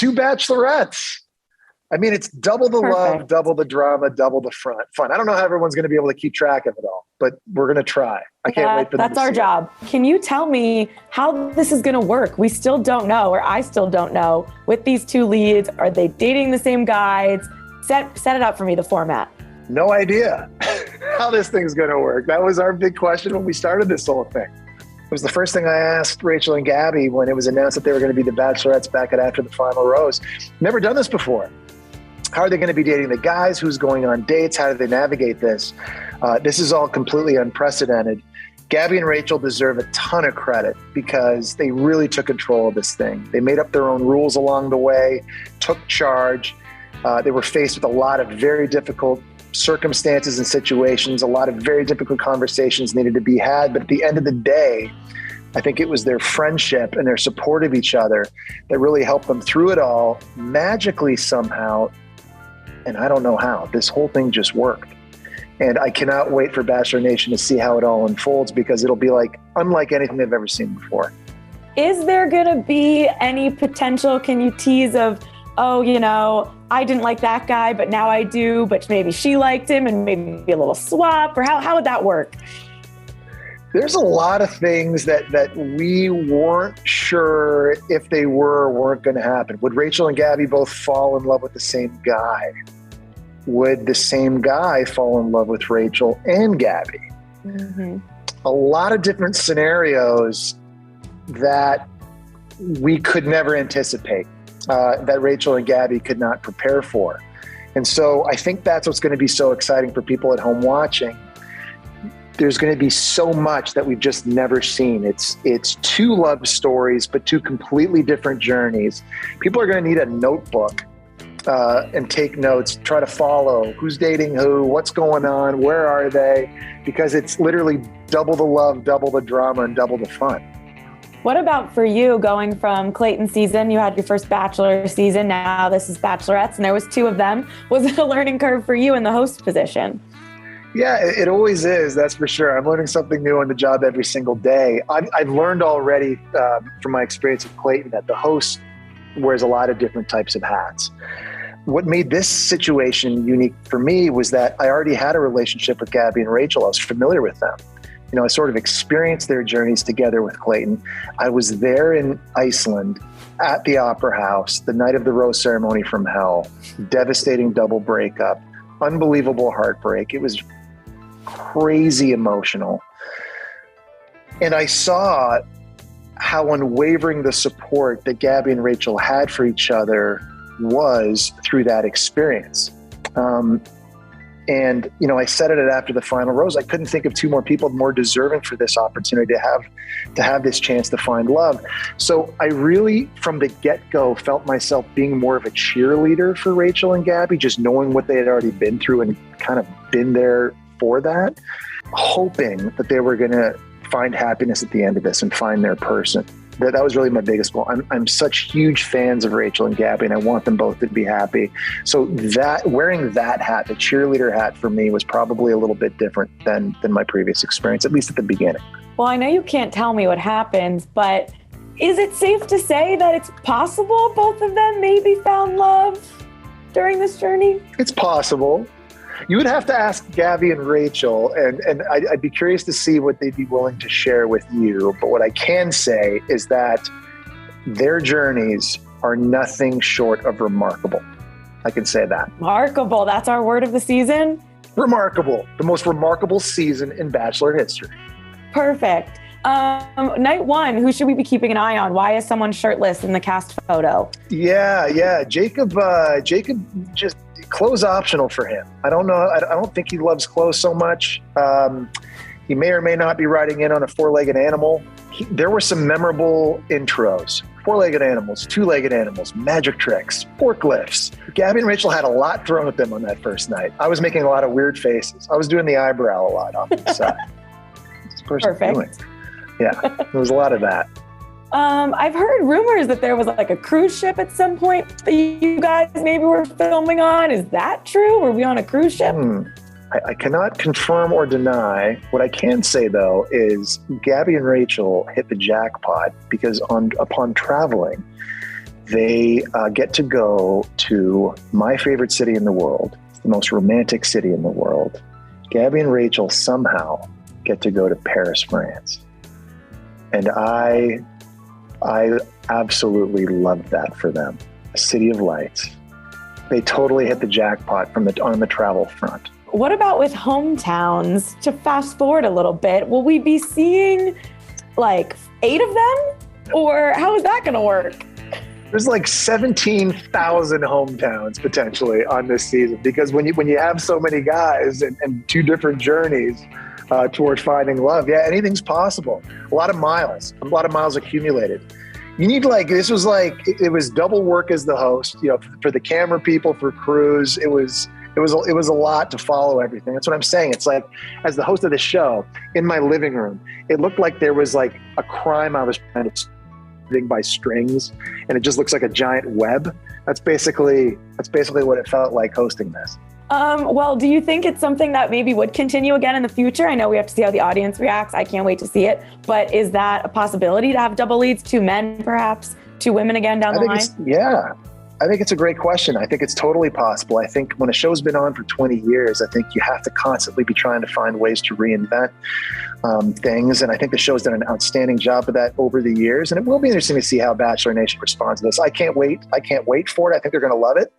two bachelorettes. I mean, it's double the love, double the drama, double the fun. I don't know how everyone's going to be able to keep track of it all, but we're going to try. I can't wait for them. That's our job. Can you tell me how this is going to work? We still don't know, or I still don't know, with these two leads. Are they dating the same guys? Set it up for me, the format. No idea how this thing's going to work. That was our big question when we started this whole thing. It was the first thing I asked Rachel and Gabby when it was announced that they were going to be the Bachelorettes back at after the final rose. Never done this before. How are they going to be dating the guys? Who's going on dates? How do they navigate this? This is all completely unprecedented. Gabby and Rachel deserve a ton of credit because they really took control of this thing. They made up their own rules along the way, took charge. They were faced with a lot of very difficult circumstances and situations. A lot of very difficult conversations needed to be had. But at the end of the day, I think it was their friendship and their support of each other that really helped them through it all magically somehow. And I don't know how. This whole thing just worked. And I cannot wait for Bachelor Nation to see how it all unfolds because it'll be unlike anything they've ever seen before. Is there going to be any potential, can you tease of, I didn't like that guy, but now I do, but maybe she liked him and maybe a little swap, or how would that work? There's a lot of things that we weren't sure if they were or weren't going to happen. Would Rachel and Gabby both fall in love with the same guy? Would the same guy fall in love with Rachel and Gabby? Mm-hmm. A lot of different scenarios that we could never anticipate, that Rachel and Gabby could not prepare for. And so I think that's what's going to be so exciting for people at home watching. There's going to be so much that we've just never seen. It's two love stories, but two completely different journeys. People are going to need a notebook and take notes, try to follow who's dating who, what's going on, where are they, because it's literally double the love, double the drama, and double the fun. What about for you going from Clayton season? You had your first Bachelor season. Now this is Bachelorettes, and there was two of them. Was it a learning curve for you in the host position? Yeah, it always is. That's for sure. I'm learning something new on the job every single day. I've learned already from my experience with Clayton that the host wears a lot of different types of hats. What made this situation unique for me was that I already had a relationship with Gabby and Rachel. I was familiar with them. I sort of experienced their journeys together with Clayton. I was there in Iceland at the Opera House, the night of the rose ceremony from hell, devastating double breakup, unbelievable heartbreak. It was crazy emotional. And I saw how unwavering the support that Gabby and Rachel had for each other was through that experience. And I said it after the final rose, I couldn't think of two more people more deserving for this opportunity to have this chance to find love. So I really, from the get-go, felt myself being more of a cheerleader for Rachel and Gabby, just knowing what they had already been through and kind of been there for that, hoping that they were going to find happiness at the end of this and find their person. That was really my biggest goal. I'm such huge fans of Rachel and Gabby, and I want them both to be happy. So that wearing that hat, the cheerleader hat, for me was probably a little bit different than my previous experience, at least at the beginning. Well, I know you can't tell me what happens, but is it safe to say that it's possible both of them maybe found love during this journey? It's possible. You would have to ask Gabby and Rachel, and I'd be curious to see what they'd be willing to share with you. But what I can say is that their journeys are nothing short of remarkable. I can say that. Remarkable. That's our word of the season? Remarkable. The most remarkable season in Bachelor history. Perfect. Night one, who should we be keeping an eye on? Why is someone shirtless in the cast photo? Yeah. Jacob just clothes optional for him. I don't know. I don't think he loves clothes so much. He may or may not be riding in on a four-legged animal. There were some memorable intros. Four-legged animals, two-legged animals, magic tricks, forklifts. Gabby and Rachel had a lot thrown at them on that first night. I was making a lot of weird faces. I was doing the eyebrow a lot off to the side. Perfect. Doing? Yeah, there was a lot of that. I've heard rumors that there was like a cruise ship at some point that you guys maybe were filming on. Is that true? Were we on a cruise ship? I cannot confirm or deny. What I can say, though, is Gabby and Rachel hit the jackpot because upon traveling, They get to go to my favorite city in the world, the most romantic city in the world. Gabby and Rachel somehow get to go to Paris, France. And I absolutely loved that for them. A city of lights. They totally hit the jackpot on the travel front. What about with hometowns? To fast forward a little bit, will we be seeing like 8 of them? Or how is that going to work? There's like 17,000 hometowns potentially on this season, because when you have so many guys and 2 different journeys toward finding love, yeah, anything's possible. A lot of miles accumulated. You need it was double work as the host, for the camera people, for crews. It was a lot to follow everything. That's what I'm saying. It's like, as the host of the show, in my living room, it looked like there was like a crime I was trying to by strings, and it just looks like a giant web. That's basically what it felt like hosting this. Well, do you think it's something that maybe would continue again in the future? I know we have to see how the audience reacts. I can't wait to see it. But is that a possibility to have double leads, 2 men, perhaps 2 women again down the line? Yeah. I think it's a great question. I think it's totally possible. I think when a show's been on for 20 years, I think you have to constantly be trying to find ways to reinvent things. And I think the show's done an outstanding job of that over the years. And it will be interesting to see how Bachelor Nation responds to this. I can't wait for it. I think they're going to love it.